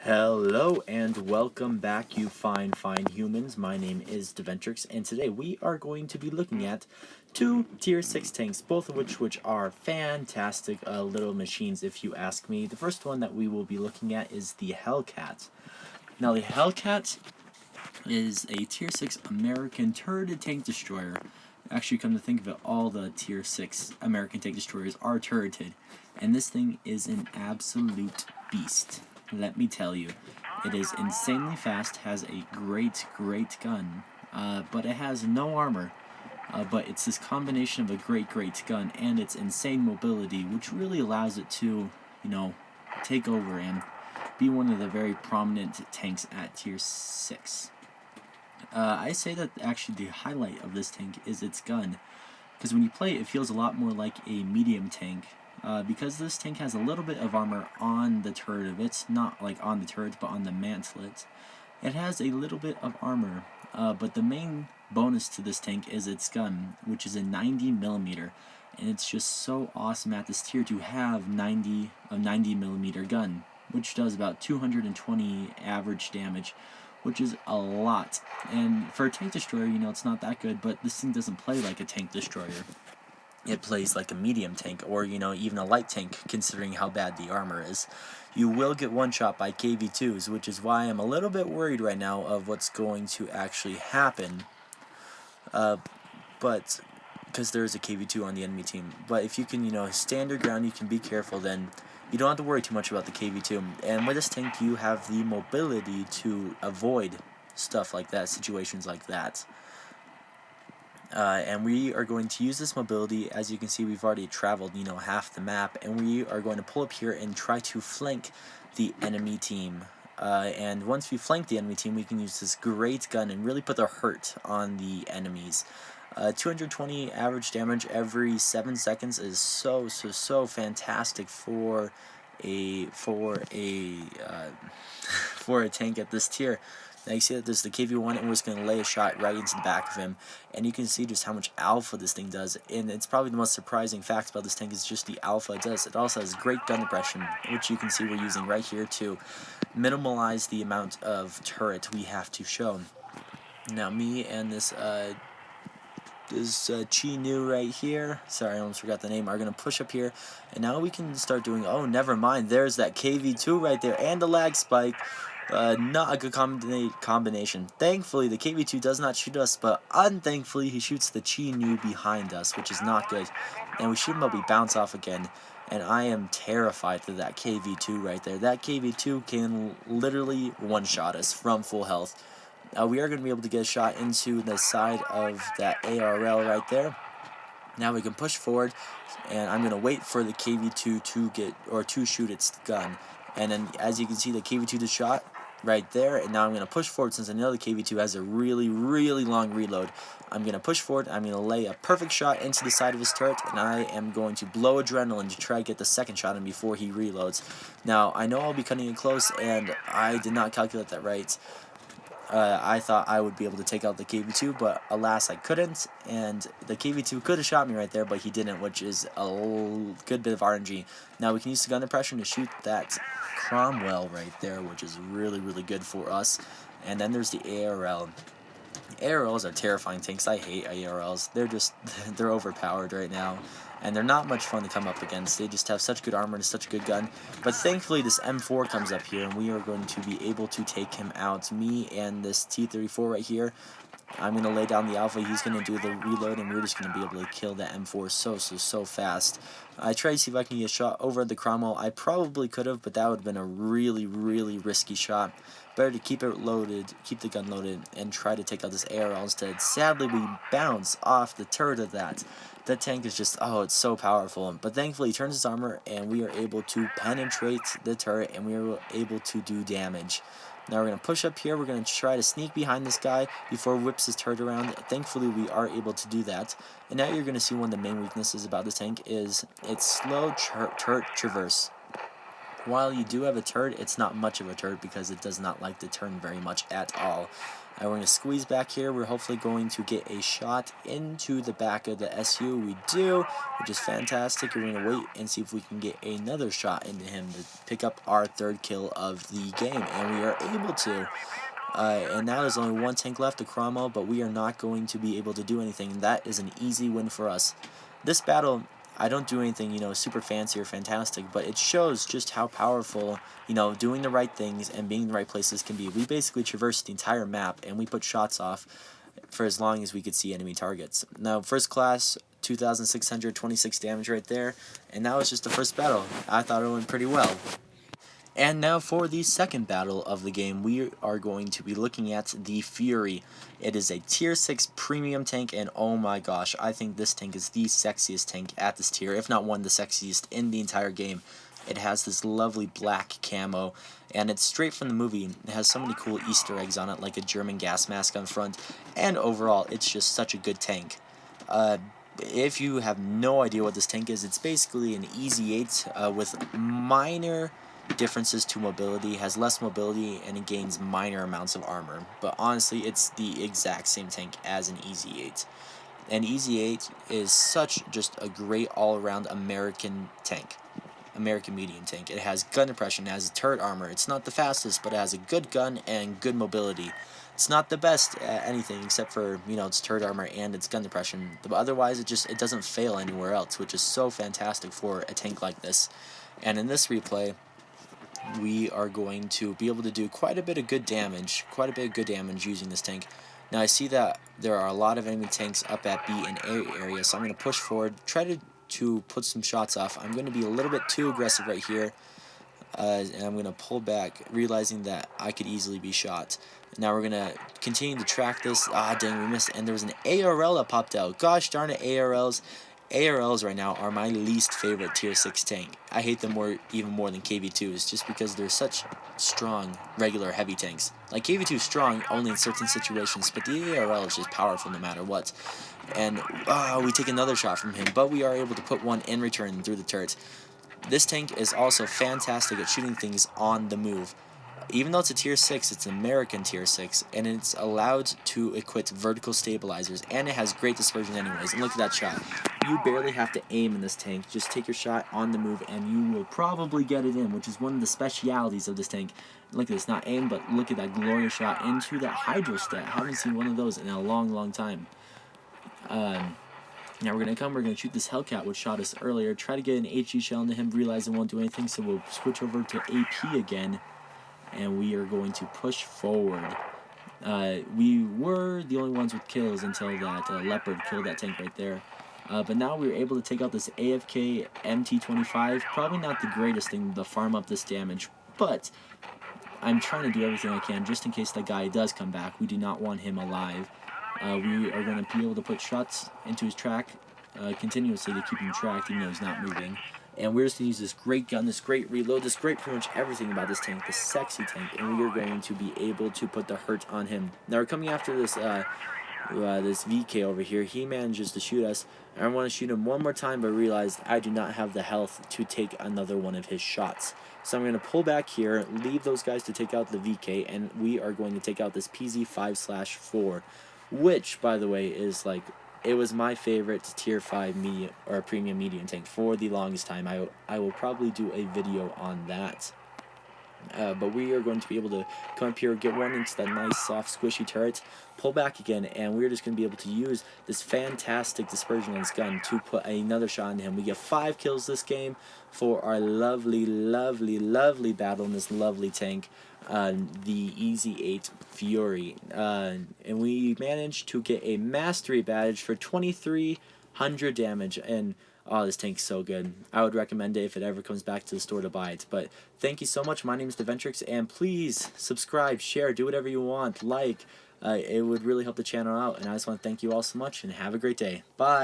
Hello and welcome back, you fine humans. My name is Dventrix, and today we are going to be looking at two tier 6 tanks, both of which are fantastic little machines if you ask me. The first one that we will be looking at is the Hellcat. Now the Hellcat is a tier 6 American turreted tank destroyer. Actually, come to think of it, all the tier 6 American tank destroyers are turreted, and this thing is an absolute beast. Let me tell you, it is insanely fast, has a great gun, but it has no armor. But it's this combination of a great gun and its insane mobility, which really allows it to, take over and be one of the very prominent tanks at tier 6. I say that actually the highlight of this tank is its gun, because when you play it feels a lot more like a medium tank. Because this tank has a little bit of armor on the turret of it, not like on the turret, but on the mantlet. It has a little bit of armor, but the main bonus to this tank is its gun, which is a 90mm, and it's just so awesome at this tier to have a 90mm gun, which does about 220 average damage, which is a lot. And for a tank destroyer, it's not that good, but this thing doesn't play like a tank destroyer. It plays like a medium tank, or even a light tank, considering how bad the armor is. You will get one shot by KV2s, which is why I'm a little bit worried right now of what's going to actually happen. But because there is a KV2 on the enemy team. But if you can, stand your ground, you can be careful, then you don't have to worry too much about the KV2. And with this tank, you have the mobility to avoid stuff like that, situations like that. And we are going to use this mobility. As you can see, we've already traveled, half the map, and we are going to pull up here and try to flank the enemy team. And once we flank the enemy team, we can use this great gun and really put the hurt on the enemies. 220 average damage every 7 seconds is so fantastic for a tank at this tier. Now you see that there's the KV1, and we're just going to lay a shot right into the back of him, and you can see just how much alpha this thing does. And it's probably the most surprising fact about this tank is just the alpha it does. It also has great gun depression, which you can see we're using right here to minimize the amount of turret we have to show. Now me and this Chi Nu right here, sorry I almost forgot the name, are going to push up here, and now we can start doing, oh never mind, there's that KV2 right there, and a lag spike. Not a good combination. Thankfully, the KV2 does not shoot us, but unthankfully, he shoots the Chi Nu behind us, which is not good. And we shoot him, but we bounce off again. And I am terrified of that KV2 right there. That KV2 can literally one-shot us from full health. We are going to be able to get a shot into the side of that ARL right there. Now we can push forward, and I'm going to wait for the KV2 to shoot its gun. And then, as you can see, the KV2 just shot right there, and now I'm going to push forward since I know the KV2 has a really long reload. I'm going to push forward, I'm going to lay a perfect shot into the side of his turret, and I am going to blow adrenaline to try to get the second shot in before he reloads. Now, I know I'll be cutting it close, and I did not calculate that right. I thought I would be able to take out the KV2, but alas I couldn't, and the KV2 could have shot me right there, but he didn't, which is a good bit of RNG. Now we can use the gun depression to shoot that Cromwell right there, which is really good for us. And then there's the ARL. ARLs are terrifying tanks. I hate ARLs. They're overpowered right now, and they're not much fun to come up against. They just have such good armor and such a good gun. But thankfully this M4 comes up here, and we are going to be able to take him out. Me and this T-34 right here, I'm going to lay down the alpha, he's going to do the reload, and we're just going to be able to kill that M4 so fast. I tried to see if I can get a shot over the Cromwell. I probably could have, but that would have been a really risky shot. Better to keep it loaded, keep the gun loaded, and try to take out this ARL instead. Sadly, we bounce off the turret of that. That tank is just, oh, it's so powerful. But thankfully, he turns his armor, and we are able to penetrate the turret, and we are able to do damage. Now we're going to push up here, we're going to try to sneak behind this guy before he whips his turret around. Thankfully we are able to do that. And now you're going to see one of the main weaknesses about this tank is its slow turret traverse. While you do have a turret, it's not much of a turret because it does not like to turn very much at all. We're going to squeeze back here. We're hopefully going to get a shot into the back of the SU. We do, which is fantastic. We're going to wait and see if we can get another shot into him to pick up our 3rd kill of the game, and we are able to. And now there's only one tank left, the Cromwell, but we are not going to be able to do anything. That is an easy win for us. This battle, I don't do anything, super fancy or fantastic, but it shows just how powerful, doing the right things and being in the right places can be. We basically traversed the entire map, and we put shots off for as long as we could see enemy targets. Now, first class, 2,626 damage right there, and that was just the first battle. I thought it went pretty well. And now for the second battle of the game, we are going to be looking at the Fury. It is a tier 6 premium tank, and oh my gosh, I think this tank is the sexiest tank at this tier, if not one of the sexiest in the entire game. It has this lovely black camo, and it's straight from the movie. It has so many cool Easter eggs on it, like a German gas mask on front, and overall, it's just such a good tank. If you have no idea what this tank is, it's basically an Easy 8 with minor differences to mobility, has less mobility, and it gains minor amounts of armor. But honestly, it's the exact same tank as an Easy 8. And Easy 8 is such just a great all-around American tank. American medium tank. It has gun depression, it has turret armor. It's not the fastest, but it has a good gun and good mobility. It's not the best at anything except for, its turret armor and its gun depression. But otherwise, it doesn't fail anywhere else, which is so fantastic for a tank like this. And in this replay, we are going to be able to do quite a bit of good damage using this tank. Now I see that there are a lot of enemy tanks up at B and A area, so I'm going to push forward, try to put some shots off. I'm going to be a little bit too aggressive right here, and I'm going to pull back, realizing that I could easily be shot. Now we're going to continue to track this. Ah, dang, we missed, and there was an ARL that popped out. Gosh darn it, ARLs. ARLs right now are my least favorite tier 6 tank. I hate them even more than KV2s, just because they're such strong, regular, heavy tanks. Like, KV2 is strong only in certain situations, but the ARL is just powerful no matter what. And, we take another shot from him, but we are able to put one in return through the turret. This tank is also fantastic at shooting things on the move. Even though it's a tier 6, it's an American tier 6, and it's allowed to equip vertical stabilizers, and it has great dispersion anyways. And look at that shot. You barely have to aim in this tank. Just take your shot on the move, and you will probably get it in, which is one of the specialities of this tank. Look at this, not aim, but look at that glorious shot into that hydrostat. I haven't seen one of those in a long, long time. Now we're going to shoot this Hellcat, which shot us earlier, try to get an HE shell into him, realize it won't do anything, so we'll switch over to AP again. And we are going to push forward. We were the only ones with kills until that Leopard killed that tank right there. But now we were able to take out this AFK MT25. Probably not the greatest thing to farm up this damage, but I'm trying to do everything I can just in case that guy does come back. We do not want him alive. We are going to be able to put shots into his track continuously to keep him tracked even though he's not moving. And we're just going to use this great gun, this great reload, this great pretty much everything about this tank, this sexy tank, and we are going to be able to put the hurt on him. Now we're coming after this this VK over here. He manages to shoot us. I want to shoot him one more time, but realized I do not have the health to take another one of his shots. So I'm going to pull back here, leave those guys to take out the VK, and we are going to take out this PZ5/4, which, by the way, is like... It was my favorite tier 5 medium or premium medium tank for the longest time. I will probably do a video on that. But we are going to be able to come up here, get one into that nice, soft, squishy turret, pull back again, and we're just going to be able to use this fantastic dispersion on this gun to put another shot into him. We get 5 kills this game for our lovely, lovely, lovely battle in this lovely tank, the Easy 8 Fury. And we managed to get a Mastery Badge for 2,300 damage, and oh, this tank's so good. I would recommend it if it ever comes back to the store to buy it. But thank you so much. My name is Dventrix, and please subscribe, share, do whatever you want, like. It would really help the channel out, and I just want to thank you all so much, and have a great day. Bye!